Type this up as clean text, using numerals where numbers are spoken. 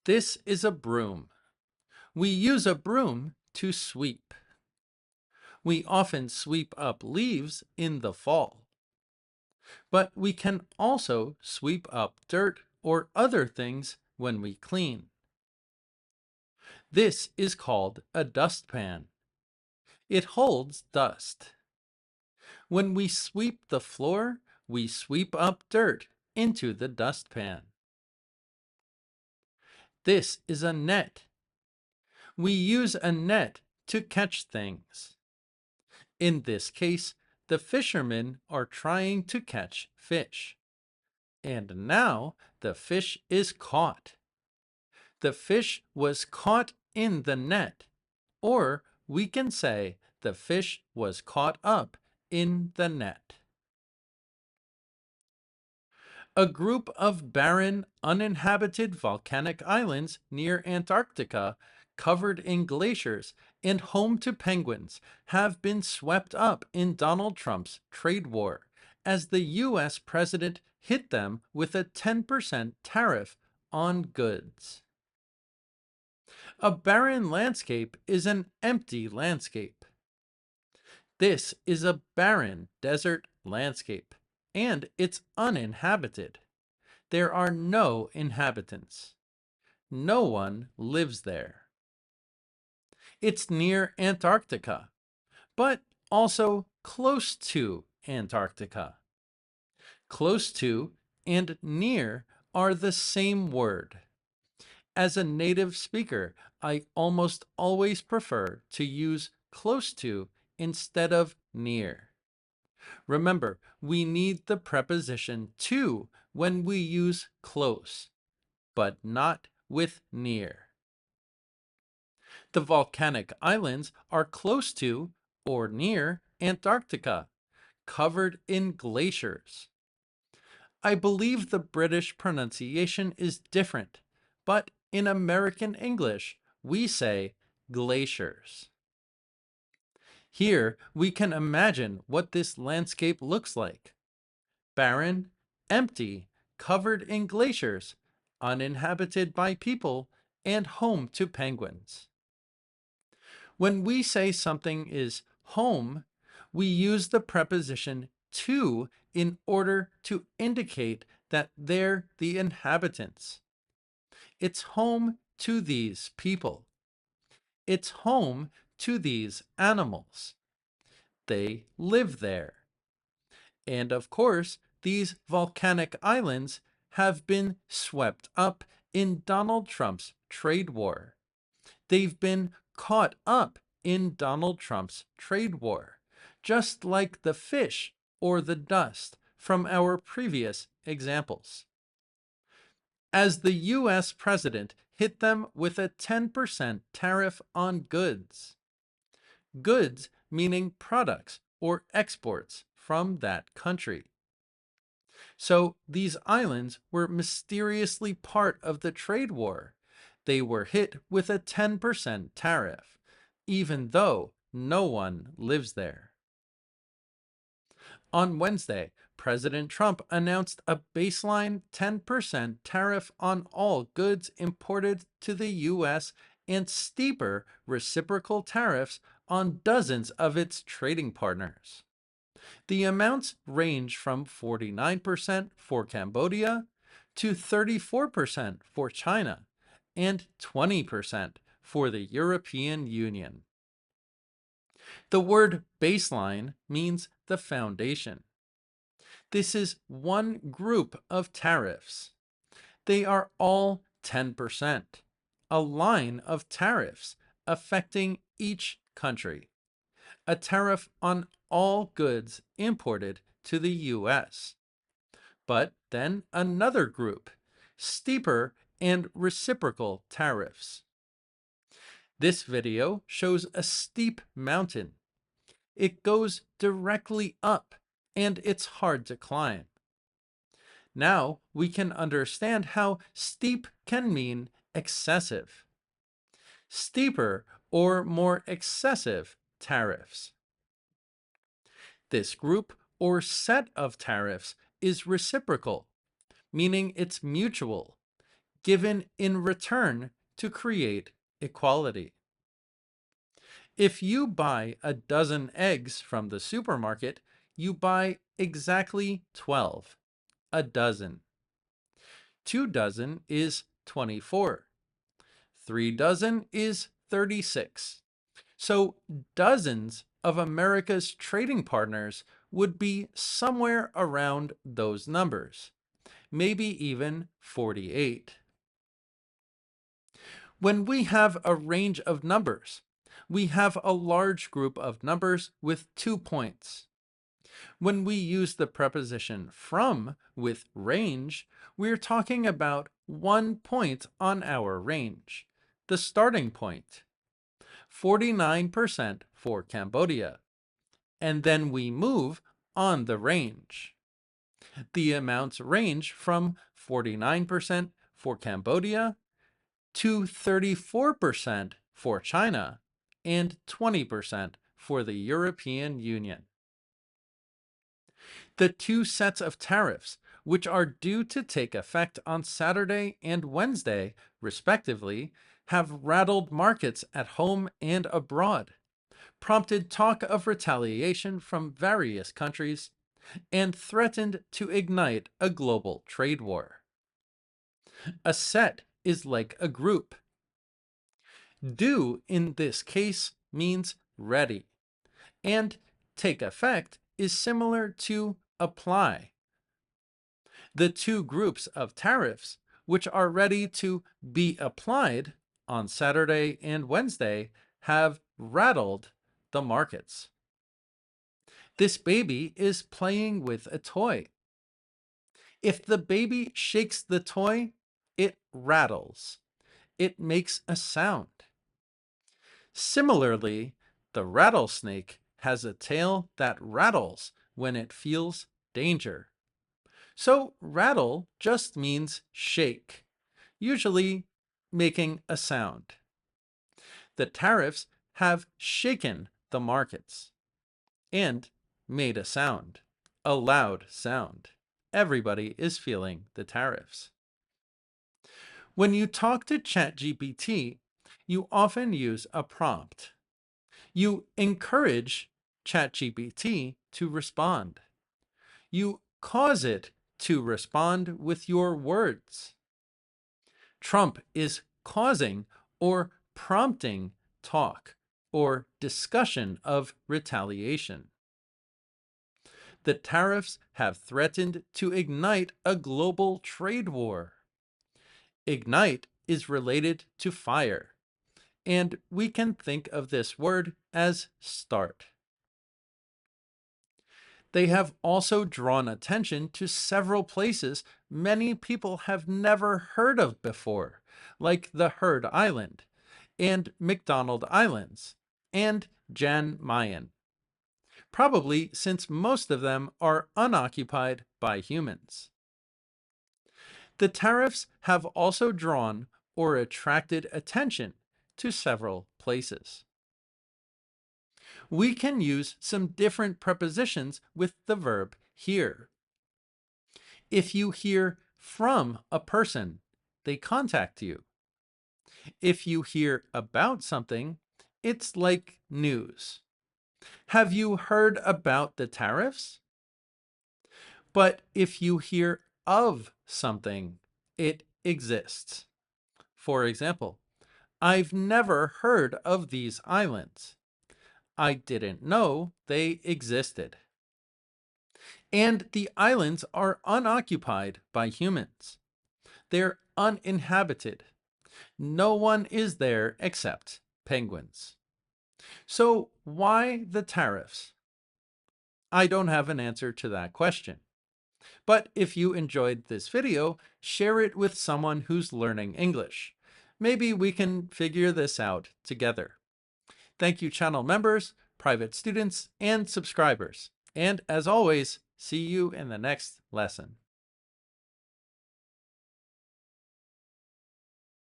This is a broom. We use a broom to sweep. We often sweep up leaves in the fall, but we can also sweep up dirt or other things when we clean. This is called a dustpan. It holds dust. When we sweep the floor, we sweep up dirt into the dustpan. This is a net. We use a net to catch things. In this case, the fishermen are trying to catch fish. And now the fish is caught. The fish was caught in the net, or we can say the fish was caught up in the net. A group of barren, uninhabited volcanic islands near Antarctica, covered in glaciers and home to penguins, have been swept up in Donald Trump's trade war as the U.S. president hit them with a 10% tariff on goods. A barren landscape is an empty landscape. This is a barren desert landscape, and it's uninhabited. There are no inhabitants. No one lives there. It's near Antarctica, but also close to Antarctica. Close to and near are the same word. As a native speaker, I almost always prefer to use close to instead of near. Remember, we need the preposition to when we use close, but not with near. The volcanic islands are close to or near Antarctica, covered in glaciers. I believe the British pronunciation is different, but in American English, we say glaciers. Here, we can imagine what this landscape looks like. Barren, empty, covered in glaciers, uninhabited by people, and home to penguins. When we say something is home, we use the preposition to in order to indicate that they're the inhabitants. It's home to these people. It's home to these animals. They live there. And of course, these volcanic islands have been swept up in Donald Trump's trade war. They've been caught up in Donald Trump's trade war, just like the fish or the dust from our previous examples. As the US president hit them with a 10% tariff on goods. Goods meaning products or exports from that country. So these islands were mysteriously part of the trade war. They were hit with a 10% tariff, even though no one lives there. On Wednesday, President Trump announced a baseline 10% tariff on all goods imported to the U.S. and steeper reciprocal tariffs on dozens of its trading partners. The amounts range from 49% for Cambodia to 34% for China and 20% for the European Union. The word baseline means the foundation. This is one group of tariffs. They are all 10%, a line of tariffs affecting each country. A tariff on all goods imported to the U.S. But then another group, steeper and reciprocal tariffs. This video shows a steep mountain. It goes directly up, and it's hard to climb. Now we can understand how steep can mean excessive. Steeper or more excessive tariffs. This group or set of tariffs is reciprocal, meaning it's mutual. given in return to create equality. If you buy a dozen eggs from the supermarket, you buy exactly 12, a dozen. 2 dozen is 24. 3 dozen is 36. So dozens of America's trading partners would be somewhere around those numbers, maybe even 48. When we have a range of numbers, we have a large group of numbers with 2 points. When we use the preposition from with range, we're talking about 1 point on our range, the starting point. 49% for Cambodia. And then we move on the range. The amounts range from 49% for Cambodia to 34% for China and 20% for the European Union. The 2 sets of tariffs, which are due to take effect on Saturday and Wednesday, respectively, have rattled markets at home and abroad, prompted talk of retaliation from various countries, and threatened to ignite a global trade war. A set is like a group. Do in this case means ready, and take effect is similar to apply. The 2 groups of tariffs, which are ready to be applied on Saturday and Wednesday, have rattled the markets. This baby is playing with a toy. If the baby shakes the toy, it rattles. It makes a sound. Similarly, the rattlesnake has a tail that rattles when it feels danger. So rattle just means shake, usually making a sound. The tariffs have shaken the markets and made a sound, a loud sound. Everybody is feeling the tariffs. When you talk to ChatGPT, you often use a prompt. You encourage ChatGPT to respond. You cause it to respond with your words. Trump is causing or prompting talk or discussion of retaliation. The tariffs have threatened to ignite a global trade war. Ignite is related to fire, and we can think of this word as start. They have also drawn attention to several places many people have never heard of before, like the Heard Island, and McDonald Islands, and Jan Mayen, probably since most of them are unoccupied by humans. The tariffs have also drawn or attracted attention to several places. We can use some different prepositions with the verb hear. If you hear from a person, they contact you. If you hear about something, it's like news. Have you heard about the tariffs? But if you hear of something, it exists. For example, I've never heard of these islands. I didn't know they existed. And the islands are unoccupied by humans. They're uninhabited. No one is there except penguins. So why the tariffs? I don't have an answer to that question. But if you enjoyed this video, share it with someone who's learning English. Maybe we can figure this out together. Thank you, channel members, private students, and subscribers. And as always, see you in the next lesson.